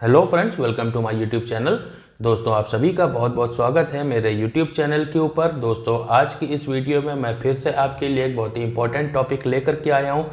Hello friends, welcome to my YouTube channel. दोस्तों, आप सभी का बहुत बहुत स्वागत है मेरे यूट्यूब चैनल के ऊपर। दोस्तों, आज की इस वीडियो में मैं फिर से आपके लिए एक बहुत ही इंपॉर्टेंट टॉपिक लेकर के आया हूं,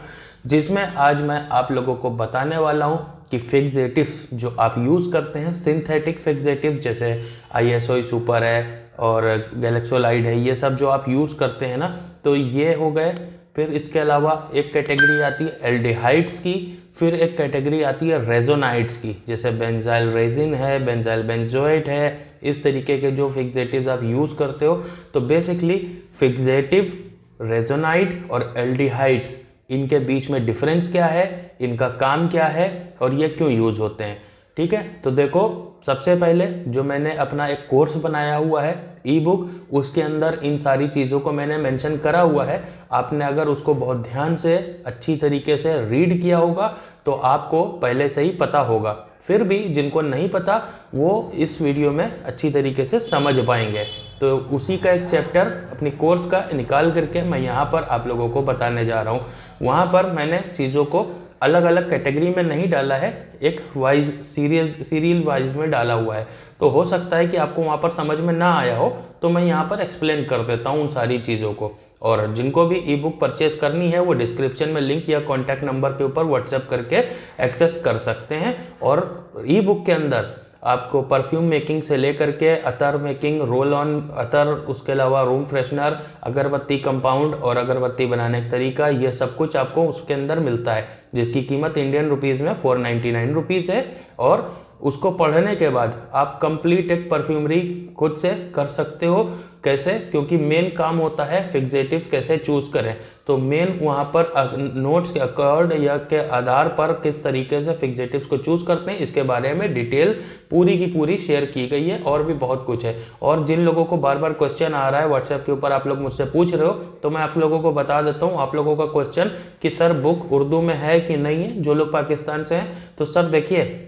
जिसमें आज मैं आप लोगों को बताने वाला हूं कि फिक्सेटिव्स जो आप यूज़ करते हैं, सिंथेटिक फिक्सेटिव्स जैसे ISO सुपर है और गैलेक्सोलाइड है, ये सब जो आप यूज़ करते हैं ना, तो ये हो गए। फिर इसके अलावा एक कैटेगरी आती है एल्डिहाइड्स की, फिर एक कैटेगरी आती है रेजोनाइड्स की, जैसे बेंजाइल रेजिन है, बेंजाइल बेंजोएट है। इस तरीके के जो फिक्सेटिव्स आप यूज़ करते हो, तो बेसिकली फिक्सेटिव, रेजोनाइड और एल्डिहाइड्स, इनके बीच में डिफरेंस क्या है, इनका काम क्या है और ये क्यों यूज़ होते हैं। ठीक है, तो देखो, सबसे पहले जो मैंने अपना एक कोर्स बनाया हुआ है ई बुक, उसके अंदर इन सारी चीज़ों को मैंने मेंशन करा हुआ है। आपने अगर उसको बहुत ध्यान से अच्छी तरीके से रीड किया होगा तो आपको पहले से ही पता होगा। फिर भी जिनको नहीं पता वो इस वीडियो में अच्छी तरीके से समझ पाएंगे। तो उसी का एक चैप्टर अपनी कोर्स का निकाल करके मैं यहाँ पर आप लोगों को बताने जा रहा हूँ। वहाँ पर मैंने चीज़ों को अलग अलग कैटेगरी में नहीं डाला है, एक वाइज सीरियल वाइज में डाला हुआ है। तो हो सकता है कि आपको वहाँ पर समझ में ना आया हो, तो मैं यहाँ पर एक्सप्लेन कर देता हूँ उन सारी चीज़ों को। और जिनको भी ई बुक परचेज करनी है वो डिस्क्रिप्शन में लिंक या कॉन्टैक्ट नंबर के ऊपर व्हाट्सएप करके एक्सेस कर सकते हैं। और ई बुक के अंदर आपको परफ्यूम मेकिंग से लेकर के अतर मेकिंग, रोल ऑन अतर, उसके अलावा रूम फ्रेशनर, अगरबत्ती कंपाउंड और अगरबत्ती बनाने का तरीका, ये सब कुछ आपको उसके अंदर मिलता है, जिसकी कीमत इंडियन रुपीज़ में 499 रुपीज़ है। और उसको पढ़ने के बाद आप कंप्लीट एक परफ्यूमरी खुद से कर सकते हो। कैसे? क्योंकि मेन काम होता है फिक्सेटिव्स कैसे चूज़ करें। तो मेन वहाँ पर नोट्स के अकॉर्ड या के आधार पर किस तरीके से फिक्सेटिव्स को चूज़ करते हैं, इसके बारे में डिटेल पूरी की पूरी शेयर की गई है। और भी बहुत कुछ है। और जिन लोगों को बार बार क्वेश्चन आ रहा है व्हाट्सएप के ऊपर, आप लोग मुझसे पूछ रहे हो, तो मैं आप लोगों को बता देता हूँ आप लोगों का क्वेश्चन कि सर बुक उर्दू में है कि नहीं है, जो लोग पाकिस्तान से हैं। तो सर देखिए,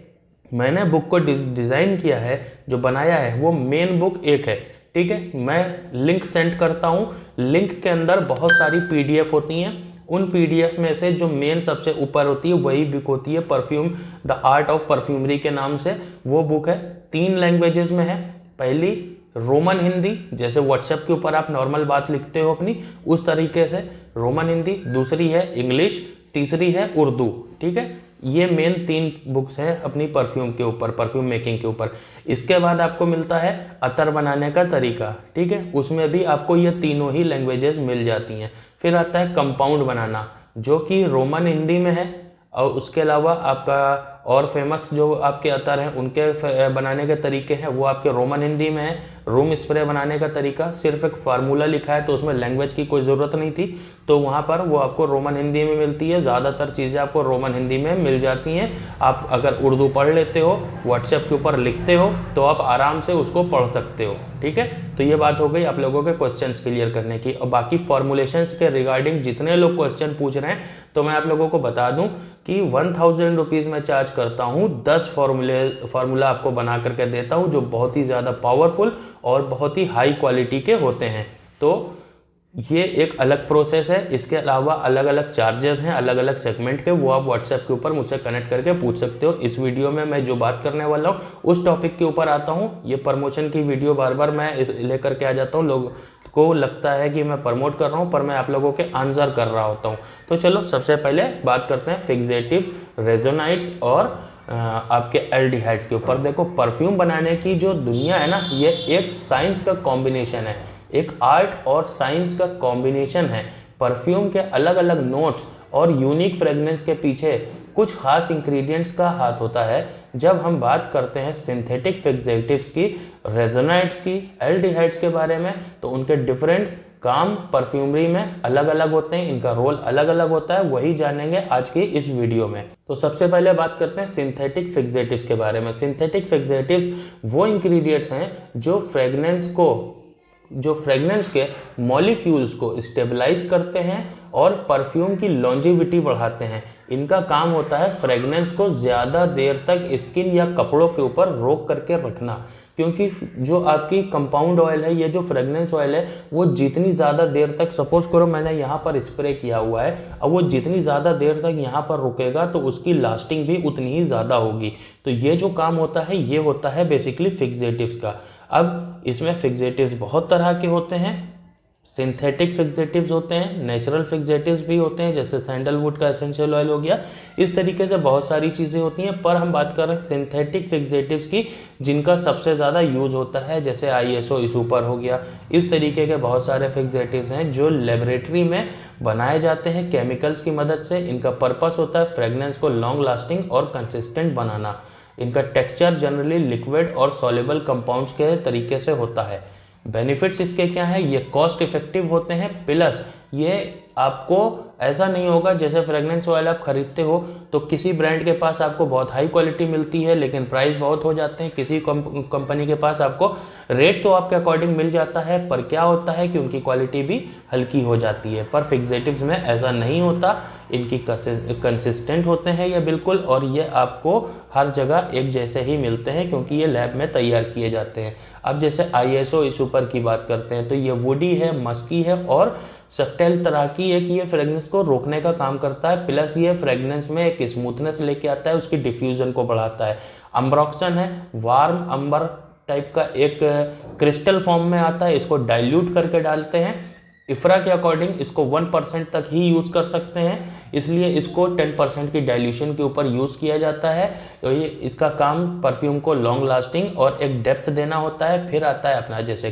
मैंने बुक को डिज़ाइन किया है, जो बनाया है वो मेन बुक एक है। ठीक है, मैं लिंक सेंड करता हूँ। लिंक के अंदर बहुत सारी PDF होती हैं। उन PDF में से जो मेन सबसे ऊपर होती है वही बुक होती है perfume the art of perfumery के नाम से। वो बुक है, 3 लैंग्वेजेस में है। पहली रोमन हिंदी, जैसे व्हाट्सएप के ऊपर आप नॉर्मल बात लिखते हो अपनी, उस तरीके से रोमन हिंदी। दूसरी है इंग्लिश, तीसरी है उर्दू। ठीक है, ये मेन 3 बुक्स हैं अपनी परफ्यूम के ऊपर, परफ्यूम मेकिंग के ऊपर। इसके बाद आपको मिलता है अतर बनाने का तरीका। ठीक है, उसमें भी आपको ये तीनों ही लैंग्वेजेस मिल जाती हैं। फिर आता है कंपाउंड बनाना, जो कि रोमन हिंदी में है। और उसके अलावा आपका और फेमस जो आपके अतर हैं उनके बनाने के तरीके हैं वो आपके रोमन हिंदी में है। रूम स्प्रे बनाने का तरीका सिर्फ एक फार्मूला लिखा है, तो उसमें लैंग्वेज की कोई ज़रूरत नहीं थी, तो वहाँ पर वो आपको रोमन हिंदी में मिलती है। ज़्यादातर चीज़ें आपको रोमन हिंदी में मिल जाती हैं। आप अगर उर्दू पढ़ लेते हो, व्हाट्सएप के ऊपर लिखते हो, तो आप आराम से उसको पढ़ सकते हो। ठीक है, तो ये बात हो गई आप लोगों के क्वेश्चंस क्लियर करने की। और बाकी फॉर्मुलेशंस के रिगार्डिंग जितने लोग क्वेश्चन पूछ रहे हैं, तो मैं आप लोगों को बता दूं कि 1000 रुपीज़ में चार्ज करता हूं, 10 फार्मूला आपको बना करके देता हूं, जो बहुत ही ज़्यादा पावरफुल और बहुत ही हाई क्वालिटी के होते हैं। तो ये एक अलग प्रोसेस है। इसके अलावा अलग अलग चार्जेस हैं अलग अलग सेगमेंट के, वो आप व्हाट्सएप के ऊपर मुझसे कनेक्ट करके पूछ सकते हो। इस वीडियो में मैं जो बात करने वाला हूँ उस टॉपिक के ऊपर आता हूँ। ये प्रमोशन की वीडियो बार बार मैं लेकर के आ जाता हूँ। लोग को लगता है कि मैं प्रमोट कर रहा हूँ, पर मैं आप लोगों के आंसर कर रहा होता हूँ। तो चलो सबसे पहले बात करते हैं फिक्सेटिव्स, रेजोनाइड्स और आपके एल्डिहाइड्स के ऊपर। देखो, परफ्यूम बनाने की जो दुनिया है ना, ये एक साइंस का कॉम्बिनेशन है, एक आर्ट और साइंस का कॉम्बिनेशन है। परफ्यूम के अलग अलग नोट्स और यूनिक फ्रेगनेंस के पीछे कुछ खास इंग्रेडिएंट्स का हाथ होता है। जब हम बात करते हैं सिंथेटिक फिक्सेटिव्स की, रेजोनाइड्स की, एल्डिहाइड्स के बारे में, तो उनके डिफरेंस काम परफ्यूमरी में अलग अलग होते हैं, इनका रोल अलग अलग होता है। वही जानेंगे आज की इस वीडियो में। तो सबसे पहले बात करते हैं सिंथेटिक फिक्सेटिव्स के बारे में। सिंथेटिक फिक्सेटिव्स वो इंग्रेडिएंट्स हैं जो फ्रेगनेंस के मॉलिक्यूल्स को स्टेबलाइज करते हैं और परफ्यूम की लॉन्जिविटी बढ़ाते हैं। इनका काम होता है फ्रेगनेंस को ज़्यादा देर तक स्किन या कपड़ों के ऊपर रोक करके रखना। क्योंकि जो आपकी कंपाउंड ऑयल है, ये जो फ्रेगनेंस ऑयल है, वो जितनी ज़्यादा देर तक, सपोज करो मैंने यहाँ पर स्प्रे किया हुआ है, अब वो जितनी ज़्यादा देर तक यहाँ पर रुकेगा तो उसकी लास्टिंग भी उतनी ही ज़्यादा होगी। तो ये जो काम होता है ये होता है बेसिकली फिक्सेटिव्स का। अब इसमें फिक्सेटिव्स बहुत तरह के होते हैं, सिंथेटिक फिक्सेटिव्स होते हैं, नेचुरल फिक्सेटिव्स भी होते हैं, जैसे सैंडलवुड का एसेंशियल ऑयल हो गया। इस तरीके से बहुत सारी चीज़ें होती हैं, पर हम बात कर रहे हैं सिंथेटिक फिक्सेटिव्स की, जिनका सबसे ज़्यादा यूज होता है, जैसे ISO ईसुपर हो गया। इस तरीके के बहुत सारे फिक्सेटिव्स हैं जो लेबोरेटरी में बनाए जाते हैं केमिकल्स की मदद से। इनका पर्पस होता है फ्रेगनेंस को लॉन्ग लास्टिंग और कंसिस्टेंट बनाना। इनका टेक्सचर जनरली लिक्विड और सॉल्युबल कंपाउंड्स के तरीके से होता है। बेनिफिट्स इसके क्या है, ये कॉस्ट इफेक्टिव होते हैं, प्लस ये आपको ऐसा नहीं होगा जैसे फ्रेगनेंस ऑयल आप खरीदते हो तो किसी ब्रांड के पास आपको बहुत हाई क्वालिटी मिलती है लेकिन प्राइस बहुत हो जाते हैं, किसी कंपनी के पास आपको रेट तो आपके अकॉर्डिंग मिल जाता है, पर क्या होता है कि उनकी क्वालिटी भी हल्की हो जाती है। पर फिक्सेटिव्स में ऐसा नहीं होता, इनकी कंसिस्टेंट होते हैं ये बिल्कुल, और ये आपको हर जगह एक जैसे ही मिलते हैं क्योंकि ये लैब में तैयार किए जाते हैं। अब जैसे ISO ईसुपर की बात करते हैं तो ये वुडी है, मस्की है और सब्टाइल तरह की एक ये फ्रेगनेंस को रोकने का काम करता है, प्लस ये फ्रेगनेंस में एक स्मूथनेस लेके आता है, उसकी डिफ्यूजन को बढ़ाता है। अम्ब्रोक्सन है, वार्म अंबर टाइप का एक क्रिस्टल फॉर्म में आता है, इसको डाइल्यूट करके डालते हैं। इफ्रा के अकॉर्डिंग इसको 1% तक ही यूज़ कर सकते हैं, इसलिए इसको 10% की डाइल्यूशन के ऊपर यूज़ किया जाता है। तो ये इसका काम परफ्यूम को लॉन्ग लास्टिंग और एक डेप्थ देना होता है। फिर आता है अपना जैसे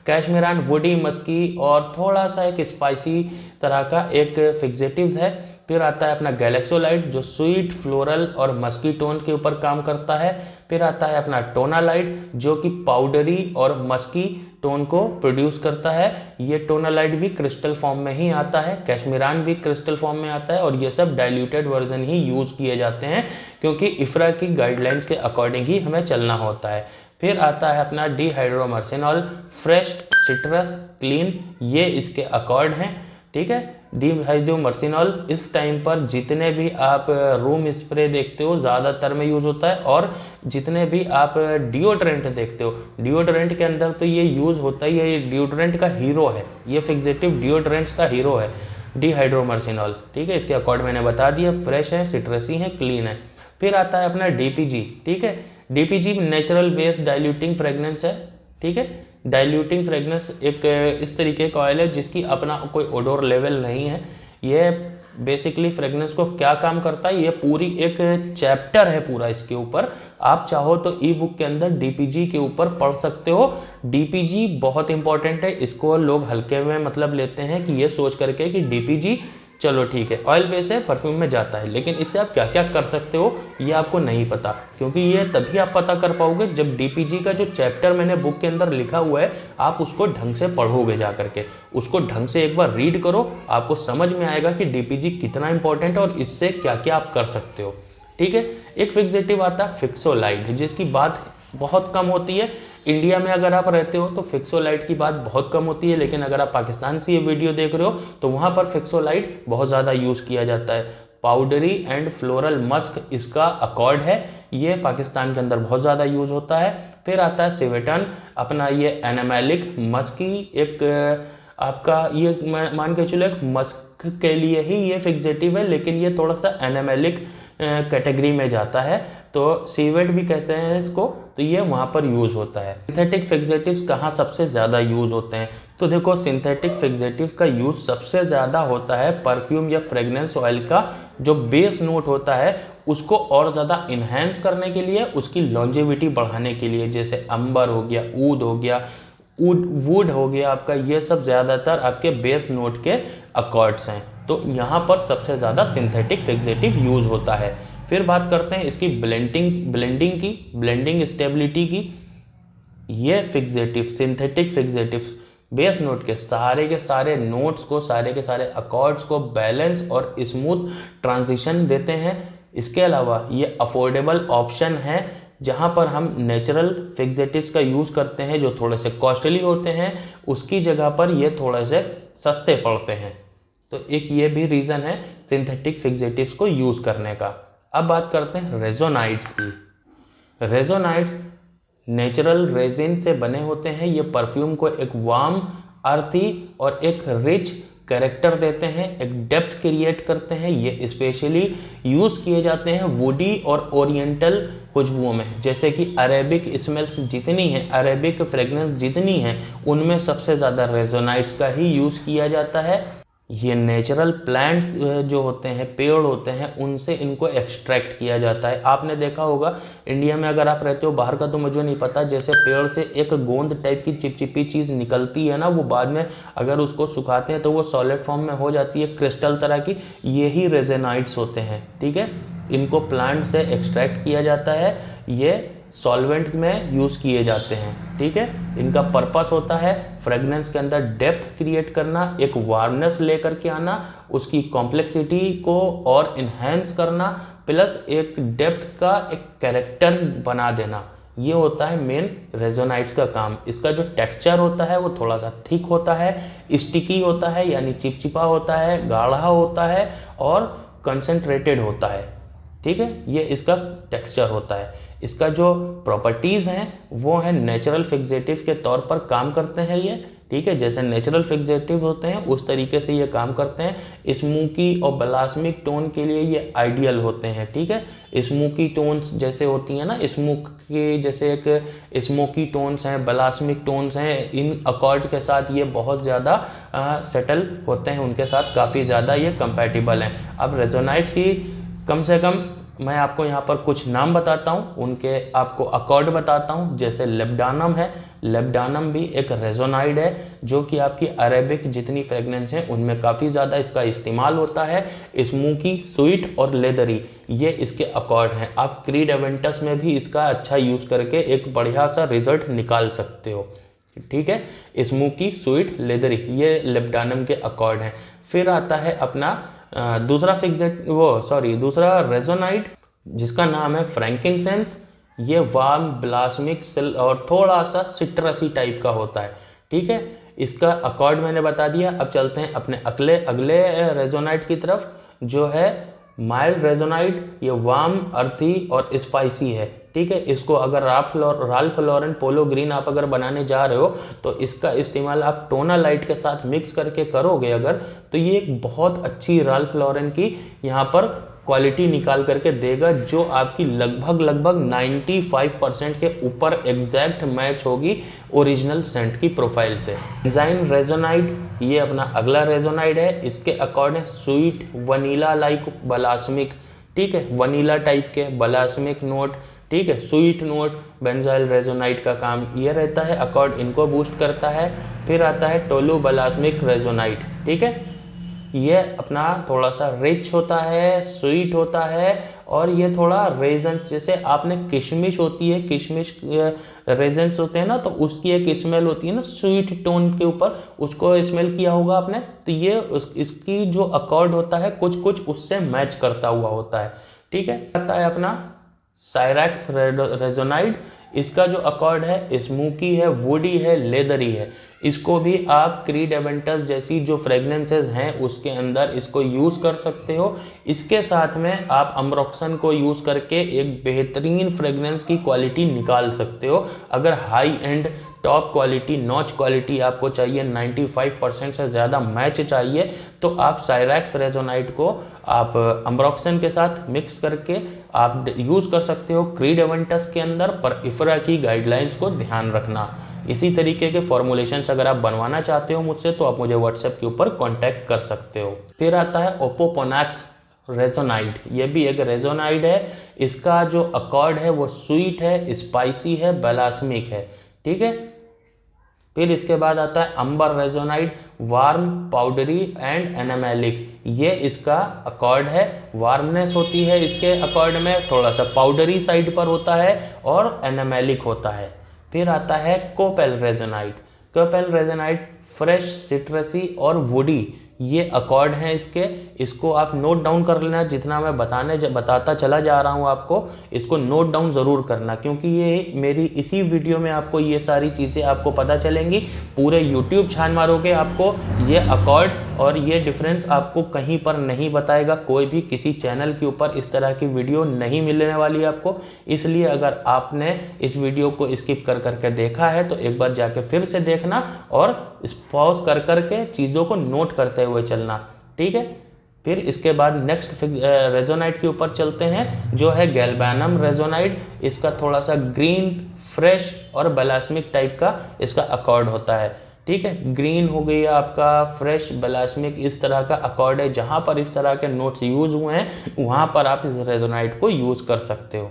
कैशमिरान वुडी, मस्की और थोड़ा सा एक स्पाइसी तरह का एक फिक्सेटिव्स है। फिर आता है अपना गैलेक्सोलाइट जो स्वीट, फ्लोरल और मस्की टोन के ऊपर काम करता है। फिर आता है अपना टोनालाइट जो कि पाउडरी और मस्की टोन को प्रोड्यूस करता है। ये टोनालाइट भी क्रिस्टल फॉर्म में ही आता है, कैशमिरान भी क्रिस्टल फॉर्म में आता है, और ये सब डाइल्यूटेड वर्जन ही यूज़ किए जाते हैं क्योंकि इफ्रा की गाइडलाइंस के अकॉर्डिंग ही हमें चलना होता है। फिर आता है अपना डिहाइड्रोमर्सिनॉल, फ्रेश, सिट्रस, क्लीन, ये इसके अकॉर्ड हैं। ठीक है, डिहाइड्रोमर्सिनॉल इस टाइम पर जितने भी आप रूम स्प्रे देखते हो ज़्यादातर में यूज़ होता है, और जितने भी आप डिओड्रेंट देखते हो डिओड्रेंट के अंदर तो ये यूज़ होता ही है। ये डिओड्रेंट का हीरो है, ये फिक्सेटिव डिओड्रेंट्स का हीरो है डिहाइड्रोमर्सिनॉल। ठीक है, इसके अकॉर्ड मैंने बता दिया, फ्रेश है, सिट्रसी है, क्लीन है। फिर आता है अपना DPG। ठीक है, DPG natural based diluting fragrance है। ठीक है, डाइल्यूटिंग फ्रेगनेंस एक इस तरीके का ऑयल है जिसकी अपना कोई ओडोर लेवल नहीं है। ये बेसिकली फ्रेगनेंस को क्या काम करता है, ये पूरी एक चैप्टर है पूरा इसके ऊपर। आप चाहो तो ई बुक के अंदर DPG के ऊपर पढ़ सकते हो। DPG बहुत इंपॉर्टेंट है, इसको लोग हल्के में मतलब लेते हैं कि ये सोच करके कि DPG चलो ठीक है ऑयल बेस है, परफ्यूम में जाता है, लेकिन इससे आप क्या क्या कर सकते हो ये आपको नहीं पता, क्योंकि ये तभी आप पता कर पाओगे जब DPG का जो चैप्टर मैंने बुक के अंदर लिखा हुआ है आप उसको ढंग से पढ़ोगे, जा करके उसको ढंग से एक बार रीड करो, आपको समझ में आएगा कि DPG कितना इंपॉर्टेंट है और इससे क्या क्या आप कर सकते हो। ठीक है, एक फिक्सेटिव आता है फिक्सोलाइट, जिसकी बात बहुत कम होती है। इंडिया में अगर आप रहते हो तो फिक्सोलाइट की बात बहुत कम होती है, लेकिन अगर आप पाकिस्तान से ये वीडियो देख रहे हो तो वहाँ पर फिक्सोलाइट बहुत ज़्यादा यूज़ किया जाता है। पाउडरी एंड फ्लोरल मस्क इसका अकॉर्ड है, ये पाकिस्तान के अंदर बहुत ज़्यादा यूज़ होता है। फिर आता है सिवेटन, अपना ये एनामेलिक मस्की एक आपका ये मान के चलो एक मस्क के लिए ही ये फिक्सेटिव है, लेकिन ये थोड़ा सा एनामेलिक कैटेगरी में जाता है, तो सीवेट भी कहते हैं इसको, तो ये वहाँ पर यूज़ होता है। सिंथेटिक फिक्सेटिव्स कहाँ सबसे ज़्यादा यूज़ होते हैं, तो देखो सिंथेटिक फिक्सेटिव का यूज़ सबसे ज़्यादा होता है परफ्यूम या फ्रेगनेंस ऑयल का जो बेस नोट होता है उसको और ज़्यादा इन्हेंस करने के लिए, उसकी लॉन्जेविटी बढ़ाने के लिए, जैसे अंबर हो गया, ऊद हो गया, वुड हो गया आपका, ये सब ज़्यादातर आपके बेस नोट के अकॉर्ड्स हैं, तो यहाँ पर सबसे ज़्यादा सिंथेटिक फिक्सेटिव यूज़ होता है। फिर बात करते हैं इसकी ब्लेंडिंग स्टेबिलिटी की। ये fixative synthetic fixative base note के सारे नोट्स को, सारे के सारे अकॉर्ड्स को बैलेंस और स्मूथ ट्रांजिशन देते हैं। इसके अलावा ये अफोर्डेबल ऑप्शन है जहाँ पर हम नेचुरल फिक्सेटिव्स का यूज़ करते हैं जो थोड़े से कॉस्टली होते हैं, उसकी जगह पर ये थोड़े से सस्ते पड़ते हैं, तो एक ये भी रीज़न है सिंथेटिक फिक्सेटिव्स को यूज़ करने का। अब बात करते हैं रेजोनाइड्स की। रेजोनाइड्स नेचुरल रेजिन से बने होते हैं। ये परफ्यूम को एक वार्म, अर्थी और एक रिच कैरेक्टर देते हैं, एक डेप्थ क्रिएट करते हैं। ये स्पेशली यूज़ किए जाते हैं वुडी और ओरिएंटल खुशबुओं में, जैसे कि अरेबिक स्मेल्स जितनी हैं, अरेबिक फ्रेगनेंस जितनी हैं, उनमें सबसे ज़्यादा रेजोनाइट्स का ही यूज़ किया जाता है। ये नेचुरल प्लांट्स जो होते हैं, पेड़ होते हैं, उनसे इनको एक्सट्रैक्ट किया जाता है। आपने देखा होगा इंडिया में अगर आप रहते हो, बाहर का तो मुझे नहीं पता, जैसे पेड़ से एक गोंद टाइप की चिपचिपी चीज़ निकलती है ना, वो बाद में अगर उसको सुखाते हैं तो वो सॉलिड फॉर्म में हो जाती है, क्रिस्टल तरह की। यही रेजोनाइट्स होते हैं, ठीक है। इनको प्लांट से एक्सट्रैक्ट किया जाता है, ये सॉल्वेंट में यूज़ किए जाते हैं, ठीक है। इनका पर्पस होता है फ्रेगनेंस के अंदर डेप्थ क्रिएट करना, एक वार्मनेस लेकर के आना, उसकी कॉम्प्लेक्सिटी को और इन्हेंस करना, प्लस एक डेप्थ का एक कैरेक्टर बना देना। ये होता है मेन रेजोनाइट्स का काम। इसका जो टेक्सचर होता है वो थोड़ा सा थिक होता है, स्टिकी होता है यानी चिपचिपा होता है, गाढ़ा होता है और कंसंट्रेटेड होता है, ठीक है। ये इसका टेक्सचर होता है। इसका जो प्रॉपर्टीज़ हैं वो है नेचुरल फिक्सेटिव के तौर पर काम करते हैं ये, ठीक है। जैसे नेचुरल फिक्सेटिव होते हैं उस तरीके से ये काम करते हैं। स्मोकी और ब्लास्मिक टोन के लिए ये आइडियल होते हैं, ठीक है। स्मोकी टोन्स जैसे होती हैं ना, स्मोक के जैसे एक स्मोकी टोन्स हैं, ब्लास्मिक टोन्स हैं, इन अकॉर्ड के साथ ये बहुत ज़्यादा सेटल होते हैं, उनके साथ काफ़ी ज़्यादा ये कंपैटिबल हैं। अब रेजोनाइट्स की कम से कम मैं आपको यहाँ पर कुछ नाम बताता हूँ, उनके आपको अकॉर्ड बताता हूँ। जैसे लेबडानम है, लेबडानम भी एक रेजोनाइड है जो कि आपकी अरेबिक जितनी फ्रेगनेंस है उनमें काफ़ी ज़्यादा इसका इस्तेमाल होता है। स्मोकी, स्वीट और लेदरी ये इसके अकॉर्ड हैं। आप क्रीड एवेंटस में भी इसका अच्छा यूज़ करके एक बढ़िया सा रिजल्ट निकाल सकते हो, ठीक है। स्मोकी, स्वीट, लेदरी ये लेबडानम के अकॉर्ड हैं। फिर आता है अपना दूसरा रेजोनाइट जिसका नाम है फ्रैंकिनसेंस। ये वार्म, ब्लास्मिक और थोड़ा सा सिट्रसी टाइप का होता है, ठीक है। इसका अकॉर्ड मैंने बता दिया। अब चलते हैं अपने अगले रेजोनाइट की तरफ, जो है माइल्ड रेजोनाइट। ये वार्म, अर्थी और स्पाइसी है, ठीक है। इसको अगर राल्फ लॉरेन पोलो ग्रीन आप अगर बनाने जा रहे हो तो इसका इस्तेमाल आप टोना लाइट के साथ मिक्स करके करोगे अगर, तो ये एक बहुत अच्छी राल्फ लॉरेन की यहाँ पर क्वालिटी निकाल करके देगा, जो आपकी लगभग 95% के ऊपर एग्जैक्ट मैच होगी ओरिजिनल सेंट की प्रोफाइल से। एंजाइन रेजोनाइट ये अपना अगला रेजोनाइट है। इसके अकॉर्डिंग स्वीट, वनीला लाइक बलास्मिक, ठीक है, वनीला टाइप के बलास्मिक नोट, ठीक है, स्वीट नोट। बेंजाइल रेजोनाइट का काम ये रहता है, अकॉर्ड इनको बूस्ट करता है। फिर आता है टोलू बलास्मिक रेजोनाइट, ठीक है। ये अपना थोड़ा सा रिच होता है, स्वीट होता है और ये थोड़ा रेजन्स, जैसे आपने किशमिश होती है, किशमिश रेजन्स होते हैं ना, तो उसकी एक स्मेल होती है ना स्वीट टोन के ऊपर, उसको स्मेल किया होगा आपने, तो ये इसकी जो अकॉर्ड होता है कुछ कुछ उससे मैच करता हुआ होता है, ठीक है। आता है अपना साइरैक्स रेजोनाइड। इसका जो अकॉर्ड है स्मोकी है, वुडी है, लेदरी है। इसको भी आप क्रीड एवेंटस जैसी जो फ्रेगनेंसेस हैं उसके अंदर इसको यूज़ कर सकते हो। इसके साथ में आप अम्ब्रोक्सन को यूज़ करके एक बेहतरीन फ्रेगनेंस की क्वालिटी निकाल सकते हो। अगर high and top quality, notch quality आपको चाहिए, 95% से ज़्यादा मैच चाहिए, तो आप साइरैक्स रेजोनाइट को आप अम्ब्रोक्सन के साथ मिक्स करके आप यूज़ कर सकते हो क्रीड एवेंटस के अंदर, पर इफ्रा की गाइडलाइंस को ध्यान रखना। इसी तरीके के फॉर्मुलेशंस अगर आप बनवाना चाहते हो मुझसे तो आप मुझे व्हाट्सएप के ऊपर कांटेक्ट कर सकते हो। फिर आता है ओपोपोनाक्स रेजोनाइड। ये भी एक रेजोनाइड है। इसका जो अकॉर्ड है वो स्वीट है, स्पाइसी है, बलास्मिक है, ठीक है। फिर इसके बाद आता है अंबर रेजोनाइड, वार्म, पाउडरी एंड एनामेलिक। ये इसका अकॉर्ड है, वार्मनेस होती है इसके अकॉर्ड में, थोड़ा सा पाउडरी साइड पर होता है और एनामेलिक होता है। फिर आता है कोपेल रेजोनाइड। कोपेल रेजोनाइड फ्रेश, सिट्रसी और वुडी, ये अकॉर्ड हैं इसके, इसको आप नोट डाउन कर लेना। जितना मैं बताता चला जा रहा हूँ आपको, इसको नोट डाउन ज़रूर करना, क्योंकि ये मेरी इसी वीडियो में आपको ये सारी चीज़ें आपको पता चलेंगी। पूरे यूट्यूब छान मारोगे आपको ये अकॉर्ड और ये डिफरेंस आपको कहीं पर नहीं बताएगा। कोई भी किसी चैनल के ऊपर इस तरह की वीडियो नहीं मिलने वाली आपको। इसलिए अगर आपने इस वीडियो को स्किप कर करके देखा है तो एक बार जाके फिर से देखना और पॉज कर करके चीज़ों को नोट करते हुए चलना, ठीक है। फिर इसके बाद नेक्स्ट रेजोनाइट के ऊपर चलते हैं, जो है गैल्वेनम रेजोनाइट। इसका थोड़ा सा ग्रीन, फ्रेश और बेलास्मिक टाइप का इसका अकॉर्ड होता है, ठीक है। ग्रीन हो गई आपका, फ्रेश, बेलास्मिक, इस तरह का अकॉर्ड है। जहाँ पर इस तरह के नोट्स यूज हुए हैं वहाँ पर आप इस रेजोनाइट को यूज कर सकते हो।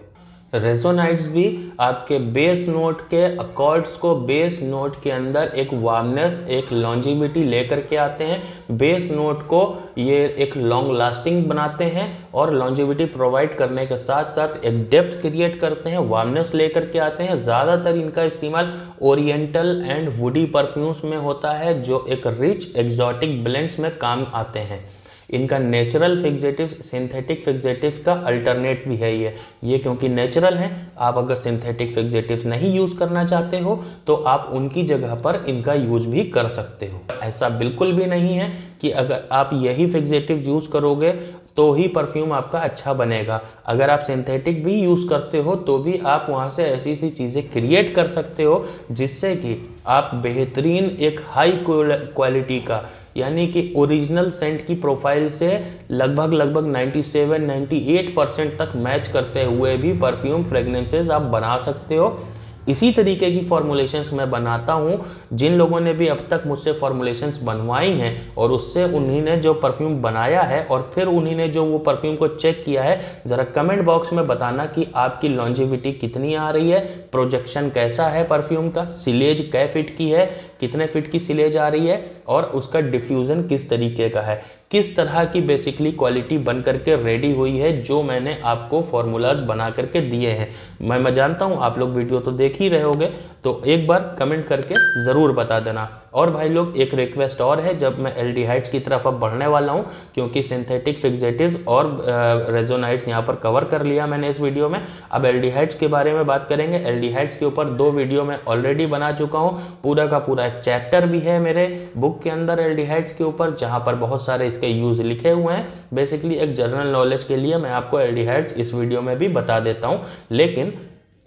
रेजोनाइट्स भी आपके बेस नोट के अकॉर्ड्स को बेस नोट के अंदर एक वार्मनेस, एक लॉन्जिविटी लेकर के आते हैं। बेस नोट को ये एक लॉन्ग लास्टिंग बनाते हैं और लॉन्जिविटी प्रोवाइड करने के साथ साथ एक डेप्थ क्रिएट करते हैं, वार्मनेस लेकर के आते हैं। ज़्यादातर इनका इस्तेमाल ओरिएंटल एंड वुडी परफ्यूम्स में होता है, जो एक रिच एक्सोटिक ब्लेंड्स में काम आते हैं। इनका नेचुरल फिक्सेटिव सिंथेटिक फिक्सेटिव का अल्टरनेट भी है ये क्योंकि नेचुरल हैं। आप अगर सिंथेटिक फिक्सेटिव नहीं यूज़ करना चाहते हो तो आप उनकी जगह पर इनका यूज़ भी कर सकते हो। ऐसा बिल्कुल भी नहीं है कि अगर आप यही फिक्सेटिव यूज़ करोगे तो ही परफ्यूम आपका अच्छा बनेगा। अगर आप सिंथेटिक भी यूज़ करते हो तो भी आप वहाँ से ऐसी सी चीज़ें क्रिएट कर सकते हो जिससे कि आप बेहतरीन एक हाई क्वालिटी का, यानी कि ओरिजिनल सेंट की प्रोफाइल से लगभग 97-98% तक मैच करते हुए भी परफ्यूम फ्रेगनेंसेस आप बना सकते हो। इसी तरीके की फॉर्मुलेशंस मैं बनाता हूँ। जिन लोगों ने भी अब तक मुझसे फॉर्मुलेशंस बनवाई हैं और उससे उन्हीं ने जो परफ्यूम बनाया है और फिर उन्हीं ने जो वो परफ्यूम को चेक किया है, ज़रा कमेंट बॉक्स में बताना कि आपकी लॉन्जिविटी कितनी आ रही है, प्रोजेक्शन कैसा है परफ्यूम का, सिलेज कै फिट की है, कितने फिट की सिलेज आ रही है और उसका डिफ्यूज़न किस तरीके का है, किस तरह की बेसिकली क्वालिटी बन करके रेडी हुई है, जो मैंने आपको फॉर्मूलाज बना करके दिए हैं। मैं जानता हूँ आप लोग वीडियो तो देख ही रहे होगे, तो एक बार कमेंट करके ज़रूर बता देना। और भाई लोग एक रिक्वेस्ट और है, जब मैं एल्डिहाइड्स की तरफ अब बढ़ने वाला हूँ, क्योंकि सिंथेटिक फिक्सेटिव्स और रेजोनाइट्स यहाँ पर कवर कर लिया मैंने इस वीडियो में। अब एल्डिहाइड्स के बारे में बात करेंगे। एल्डिहाइड्स के ऊपर 2 वीडियो मैं ऑलरेडी बना चुका हूँ। पूरा का पूरा एक चैप्टर भी है मेरे बुक के अंदर एल्डिहाइड्स के ऊपर, जहाँ पर बहुत सारे इसके यूज लिखे हुए हैं। बेसिकली एक जनरल नॉलेज के लिए मैं आपको एल्डिहाइड्स इस वीडियो में भी बता देता हूँ। लेकिन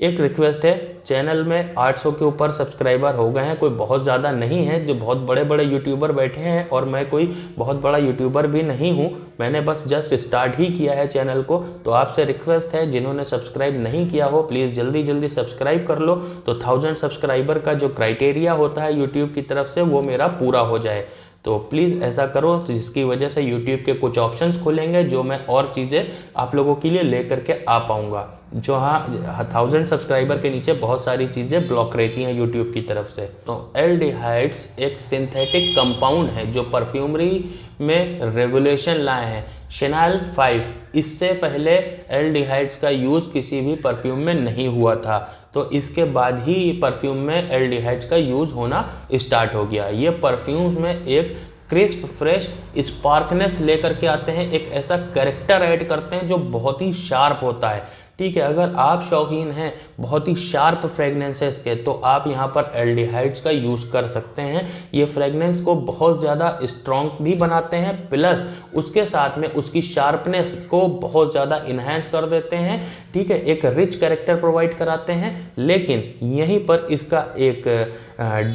एक रिक्वेस्ट है, चैनल में 800 के ऊपर सब्सक्राइबर हो गए हैं, कोई बहुत ज़्यादा नहीं है। जो बहुत बड़े बड़े यूट्यूबर बैठे हैं और मैं कोई बहुत बड़ा यूट्यूबर भी नहीं हूँ, मैंने बस जस्ट स्टार्ट ही किया है चैनल को। तो आपसे रिक्वेस्ट है, जिन्होंने सब्सक्राइब नहीं किया हो प्लीज़ जल्दी जल्दी सब्सक्राइब कर लो, तो 1000 सब्सक्राइबर का जो क्राइटेरिया होता है यूट्यूब की तरफ से वो मेरा पूरा हो जाए। तो प्लीज़ ऐसा करो, जिसकी वजह से यूट्यूब के कुछ ऑप्शंस खुलेंगे जो मैं और चीज़ें आप लोगों के लिए ले करके आ पाऊँगा। जो हाँ 1000 सब्सक्राइबर के नीचे बहुत सारी चीज़ें ब्लॉक रहती हैं यूट्यूब की तरफ से। तो एल्डिहाइड्स एक सिंथेटिक कंपाउंड है जो परफ्यूमरी में रेवोल्यूशन लाए हैं। शेनाइल 5, इससे पहले एल्डिहाइड्स का यूज़ किसी भी परफ्यूम में नहीं हुआ था, तो इसके बाद ही परफ्यूम में एल्डिहाइड्स का यूज़ होना स्टार्ट हो गया। ये परफ्यूम्स में एक क्रिस्प, फ्रेश स्पार्कनेस लेकर के आते हैं, एक ऐसा कैरेक्टर ऐड करते हैं जो बहुत ही शार्प होता है। ठीक है, अगर आप शौकीन हैं बहुत ही शार्प फ्रेगनेंसेस के, तो आप यहाँ पर एल्डिहाइड्स का यूज़ कर सकते हैं। ये फ्रेगनेंस को बहुत ज़्यादा स्ट्रॉन्ग भी बनाते हैं, प्लस उसके साथ में उसकी शार्पनेस को बहुत ज़्यादा इन्हेंस कर देते हैं। ठीक है, एक रिच कैरेक्टर प्रोवाइड कराते हैं। लेकिन यहीं पर इसका एक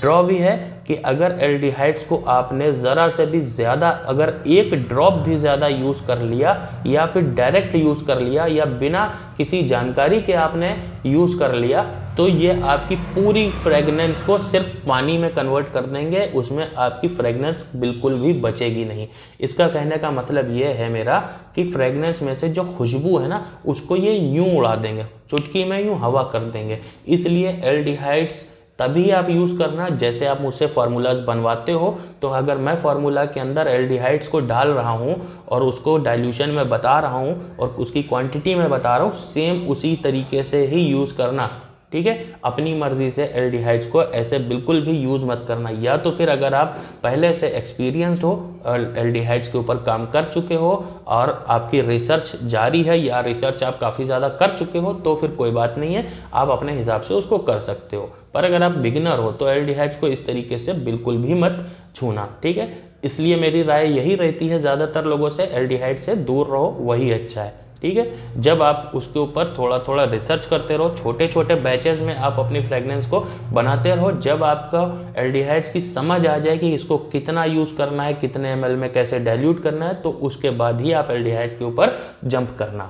ड्रॉ भी है कि अगर एल्डिहाइड्स को आपने ज़रा से भी ज़्यादा, अगर एक ड्रॉप भी ज़्यादा यूज़ कर लिया या फिर डायरेक्ट यूज़ कर लिया या बिना किसी जानकारी के आपने यूज़ कर लिया, तो ये आपकी पूरी फ्रेगनेंस को सिर्फ पानी में कन्वर्ट कर देंगे, उसमें आपकी फ्रेगनेंस बिल्कुल भी बचेगी नहीं। इसका कहने का मतलब ये है मेरा कि फ्रेगनेंस में से जो खुशबू है ना, उसको ये यूँ उड़ा देंगे, चुटकी में यूँ हवा कर देंगे। इसलिए एल्डिहाइड्स तभी आप यूज़ करना जैसे आप मुझसे फार्मूलाज बनवाते हो। तो अगर मैं फार्मूला के अंदर एल्डिहाइड्स को डाल रहा हूँ और उसको डाइल्यूशन में बता रहा हूँ और उसकी क्वांटिटी में बता रहा हूँ, सेम उसी तरीके से ही यूज़ करना। ठीक है। अपनी मर्जी से एल्डिहाइड्स को ऐसे बिल्कुल भी यूज़ मत करना। या तो फिर अगर आप पहले से एक्सपीरियंस्ड हो, एल्डिहाइड्स के ऊपर काम कर चुके हो और आपकी रिसर्च जारी है या रिसर्च आप काफ़ी ज़्यादा कर चुके हो, तो फिर कोई बात नहीं है, आप अपने हिसाब से उसको कर सकते हो। पर अगर आप बिगिनर हो तो एल्डिहाइड्स को इस तरीके से बिल्कुल भी मत छूना, ठीक है। इसलिए मेरी राय यही रहती है ज़्यादातर लोगों से, एल्डिहाइड से दूर रहो, वही अच्छा है, ठीक है। जब आप उसके ऊपर थोड़ा थोड़ा रिसर्च करते रहो, छोटे छोटे बैचेस में आप अपनी फ्रेगनेंस को बनाते रहो, जब आपका एल्डिहाइड्स की समझ आ जाए कि इसको कितना यूज़ करना है, कितने ml में कैसे डाइल्यूट करना है, तो उसके बाद ही आप एल्डिहाइड्स के ऊपर जंप करना।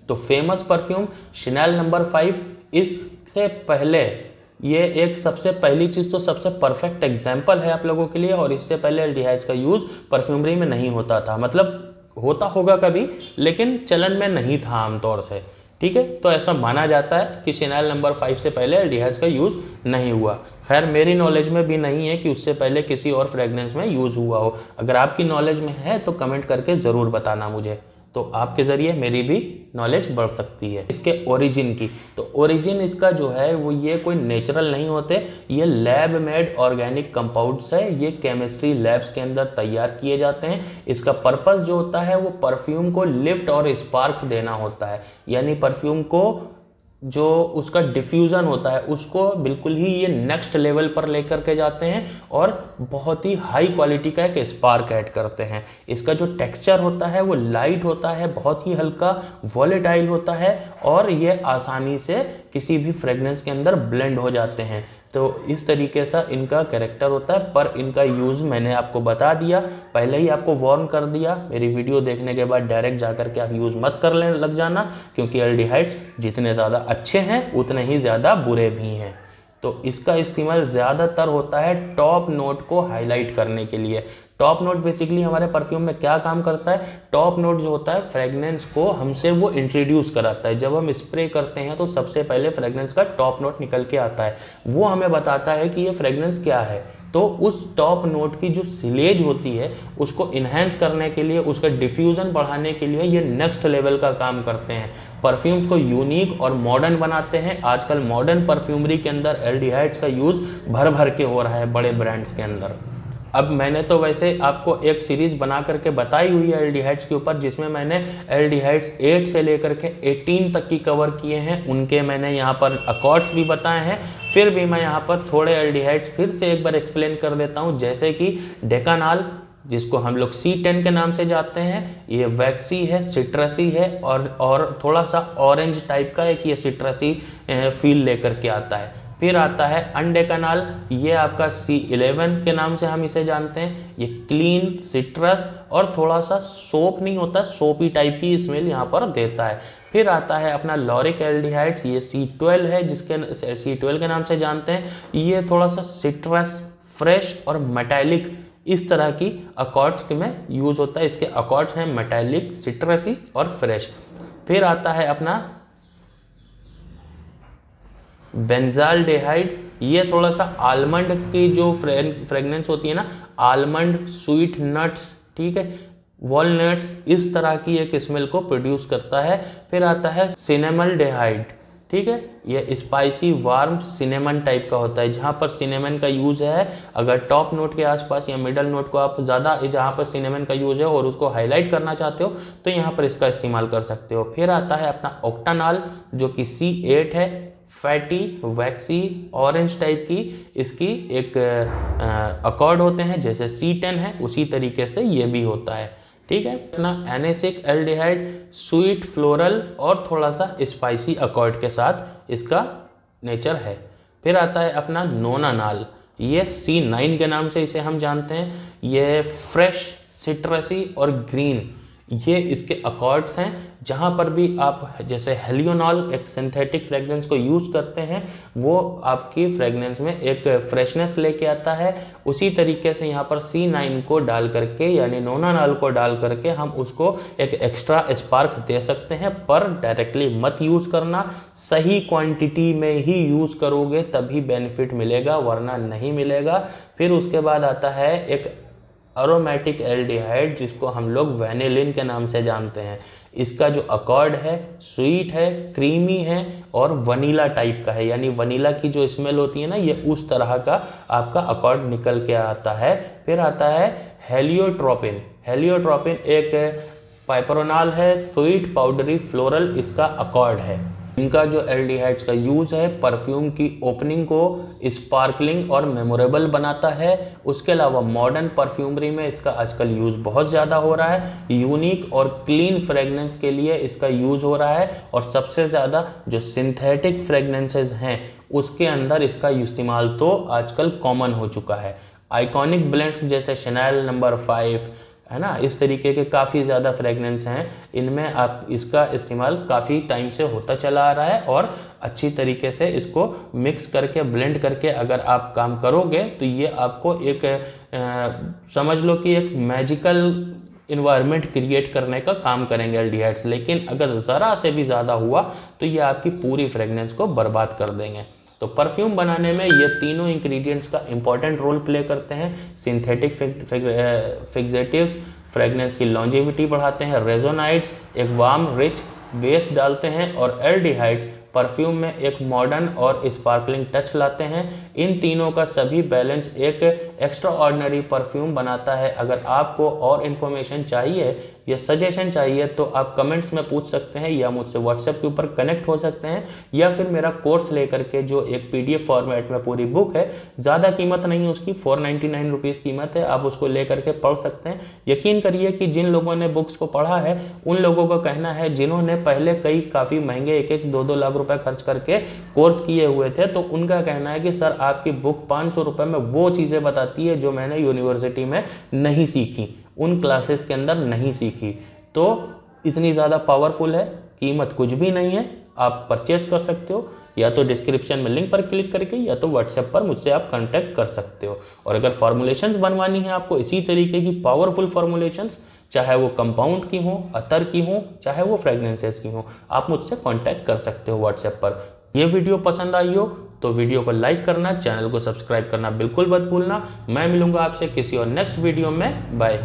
तो फेमस परफ्यूम शनेल नंबर 5, इससे पहले ये एक सबसे पहली चीज़ तो सबसे परफेक्ट एग्जाम्पल है आप लोगों के लिए। और इससे पहले एल्डिहाइड्स का यूज़ परफ्यूमरी में नहीं होता था, मतलब होता होगा कभी, लेकिन चलन में नहीं था आमतौर से, ठीक है। तो ऐसा माना जाता है कि शनेल नंबर 5 से पहले एल्डिहाइड्स का यूज़ नहीं हुआ। खैर मेरी नॉलेज में भी नहीं है कि उससे पहले किसी और फ्रेगनेंस में यूज़ हुआ हो। अगर आपकी नॉलेज में है तो कमेंट करके ज़रूर बताना मुझे, तो आपके ज़रिए मेरी भी नॉलेज बढ़ सकती है। इसके ओरिजिन की, तो ओरिजिन इसका जो है वो ये कोई नेचुरल नहीं होते, ये लैब मेड ऑर्गेनिक कंपाउंड्स है, ये केमिस्ट्री लैब्स के अंदर तैयार किए जाते हैं। इसका पर्पस जो होता है वो परफ्यूम को लिफ्ट और स्पार्क देना होता है, यानी परफ्यूम को जो उसका डिफ्यूज़न होता है उसको बिल्कुल ही ये नेक्स्ट लेवल पर लेकर के जाते हैं और बहुत ही हाई क्वालिटी का एक स्पार्क ऐड करते हैं। इसका जो टेक्सचर होता है वो लाइट होता है, बहुत ही हल्का वॉलेटाइल होता है और ये आसानी से किसी भी फ्रेगनेंस के अंदर ब्लेंड हो जाते हैं। तो इस तरीके से इनका कैरेक्टर होता है। पर इनका यूज़ मैंने आपको बता दिया, पहले ही आपको वार्न कर दिया, मेरी वीडियो देखने के बाद डायरेक्ट जाकर के आप यूज़ मत कर लेने लग जाना, क्योंकि एल्डिहाइड्स जितने ज़्यादा अच्छे हैं उतने ही ज़्यादा बुरे भी हैं। तो इसका इस्तेमाल ज़्यादातर होता है टॉप नोट को हाईलाइट करने के लिए। टॉप नोट बेसिकली हमारे परफ्यूम में क्या काम करता है, टॉप नोट जो होता है फ्रेगनेंस को हमसे वो इंट्रोड्यूस कराता है। जब हम स्प्रे करते हैं तो सबसे पहले फ्रेगनेंस का टॉप नोट निकल के आता है, वो हमें बताता है कि ये फ्रेगनेंस क्या है। तो उस टॉप नोट की जो सिलेज होती है उसको इन्हेंस करने के लिए, उसका डिफ्यूज़न बढ़ाने के लिए ये नेक्स्ट लेवल का काम करते हैं, परफ्यूम्स को यूनिक और मॉडर्न बनाते हैं। आजकल मॉडर्न परफ्यूमरी के अंदर एल्डिहाइड्स का यूज़ भर भर के हो रहा है बड़े ब्रांड्स के अंदर। अब मैंने तो वैसे आपको एक सीरीज़ बना करके बताई हुई है एल्डिहाइड्स के ऊपर, जिसमें मैंने एल्डिहाइड्स 8 से लेकर के 18 तक की कवर किए हैं, उनके मैंने यहाँ पर अकॉर्ड्स भी बताए हैं। फिर भी मैं यहाँ पर थोड़े एल्डिहाइड्स फिर से एक बार एक्सप्लेन कर देता हूँ, जैसे कि डेकानॉल, जिसको हम लोग C10 के नाम से जानते हैं, ये वैक्सी है, सिट्रसी है और थोड़ा सा ऑरेंज टाइप का एक ये सिट्रसी फील लेकर के आता है। फिर आता है अनडेकानॉल, ये आपका C11 के नाम से हम इसे जानते हैं, ये क्लीन, सिट्रस और थोड़ा सा सोप नहीं होता, सोपी टाइप की स्मेल यहाँ पर देता है। फिर आता है अपना लॉरिक एल्डिहाइड, ये C12 है, जिसके C12 के नाम से जानते हैं, ये थोड़ा सा सिट्रस, फ्रेश और मेटालिक इस तरह की अकॉर्ड्स में यूज़ होता है। इसके अकॉर्ड्स हैं मेटालिक, सिट्रसी और फ्रेश। फिर आता है अपना बेंजाल्डेहाइड, ये थोड़ा सा आलमंड की जो फ्रेगनेंस होती है ना, आलमंड, स्वीट नट्स, ठीक है, वॉलनट्स, इस तरह की एक स्मेल को प्रोड्यूस करता है। फिर आता है सिनेमल्डेहाइड, ठीक है, ये स्पाइसी वार्म सिनेमन टाइप का होता है, जहाँ पर सिनेमन का यूज़ है। अगर टॉप नोट के आसपास या मिडल नोट को आप ज़्यादा, जहाँ पर सिनेमन का यूज़ है और उसको हाईलाइट करना चाहते हो तो यहाँ पर इसका इस्तेमाल कर सकते हो। फिर आता है अपना ऑक्टानॉल, जो कि C8 है, फैटी, वैक्सी, ऑरेंज टाइप की इसकी एक अकॉर्ड होते हैं, जैसे C10 है उसी तरीके से ये भी होता है, ठीक है। अपना एनेसिक एल्डिहाइड, स्वीट, फ्लोरल और थोड़ा सा स्पाइसी अकॉर्ड के साथ इसका नेचर है। फिर आता है अपना नोनानॉल, ये C9 के नाम से इसे हम जानते हैं, ये फ्रेश, सिट्रसी और ग्रीन, ये इसके अकॉर्ड्स हैं। जहाँ पर भी आप जैसे हेलियोनॉल एक सिंथेटिक फ्रेगनेंस को यूज़ करते हैं, वो आपकी फ्रेगनेंस में एक फ्रेशनेस लेके आता है। उसी तरीके से यहाँ पर C9 को डाल करके, यानी नोनानॉल को डाल करके हम उसको एक एक्स्ट्रा स्पार्क दे सकते हैं, पर डायरेक्टली मत यूज़ करना, सही क्वांटिटी में ही यूज़ करोगे तभी बेनिफिट मिलेगा, वरना नहीं मिलेगा। फिर उसके बाद आता है एक अरोमेटिक एल्डिहाइड जिसको हम लोग वैनिलिन के नाम से जानते हैं। इसका जो अकॉर्ड है स्वीट है, क्रीमी है और वनीला टाइप का है, यानी वनीला की जो स्मेल होती है ना, ये उस तरह का आपका अकॉर्ड निकल के आता है। फिर आता है हेलियोट्रोपिन। हेलियोट्रोपिन एक पाइपरोनाल है, स्वीट पाउडरी फ्लोरल इसका अकॉर्ड है। इनका जो एल्डिहाइड्स का यूज़ है परफ्यूम की ओपनिंग को स्पार्कलिंग और मेमोरेबल बनाता है। उसके अलावा मॉडर्न परफ्यूमरी में इसका आजकल यूज़ बहुत ज़्यादा हो रहा है। यूनिक और क्लीन फ्रेगनेंस के लिए इसका यूज़ हो रहा है और सबसे ज़्यादा जो सिंथेटिक फ्रेगनेंसेज हैं उसके अंदर इसका इस्तेमाल तो आजकल कॉमन हो चुका है। आइकॉनिक ब्लेंड्स जैसे शनैल नंबर 5 है ना, इस तरीके के काफ़ी ज़्यादा फ्रेगनेंस हैं, इनमें आप इसका इस्तेमाल काफ़ी टाइम से होता चला आ रहा है और अच्छी तरीके से इसको मिक्स करके ब्लेंड करके अगर आप काम करोगे तो ये आपको एक समझ लो कि एक मैजिकल इन्वायरमेंट क्रिएट करने का काम करेंगे एल्डिहाइड्स। लेकिन अगर ज़रा से भी ज़्यादा हुआ तो ये आपकी पूरी फ्रेगनेंस को बर्बाद कर देंगे। तो परफ्यूम बनाने में ये तीनों इंग्रेडिएंट्स का इंपॉर्टेंट रोल प्ले करते हैं। सिंथेटिक फिक्सेटिव्स फ्रेगनेंस की लॉन्जेविटी बढ़ाते हैं, रेजोनाइड्स एक वार्म रिच बेस डालते हैं और एल्डिहाइड्स परफ्यूम में एक मॉडर्न और स्पार्कलिंग टच लाते हैं। इन तीनों का सभी बैलेंस एक एक्स्ट्रा ऑर्डिनरी परफ्यूम बनाता है। अगर आपको और इन्फॉर्मेशन चाहिए या सजेशन चाहिए तो आप कमेंट्स में पूछ सकते हैं या मुझसे व्हाट्सएप के ऊपर कनेक्ट हो सकते हैं, या फिर मेरा कोर्स लेकर के जो एक PDF फॉर्मेट में पूरी बुक है, ज़्यादा कीमत नहीं है उसकी, 499 रुपीज़ कीमत है, आप उसको लेकर के पढ़ सकते हैं। यकीन करिए कि जिन लोगों ने बुक्स को पढ़ा है उन लोगों का कहना है, जिन्होंने पहले कई काफ़ी महंगे 1-2 लाख रुपए खर्च करके कोर्स किए हुए थे, तो उनका कहना है कि सर आपकी बुक 500 रुपए में वो चीज़ें बताती है जो मैंने यूनिवर्सिटी में नहीं सीखी, उन क्लासेस के अंदर नहीं सीखी। तो इतनी ज़्यादा पावरफुल है, कीमत कुछ भी नहीं है, आप परचेस कर सकते हो या तो डिस्क्रिप्शन में लिंक पर क्लिक करके या तो व्हाट्सएप पर मुझसे आप कांटेक्ट कर सकते हो। और अगर फॉर्मुलेशंस बनवानी है आपको इसी तरीके की पावरफुल फॉर्मुलेशंस, चाहे वो कंपाउंड की हो, अतर की हो, चाहे वो फ्रेगनेंसेस की हो, आप मुझसे कांटेक्ट कर सकते हो व्हाट्सएप पर। ये वीडियो पसंद आई हो तो वीडियो को लाइक करना, चैनल को सब्सक्राइब करना बिल्कुल मत भूलना। मैं मिलूंगा आपसे किसी और नेक्स्ट वीडियो में। बाय।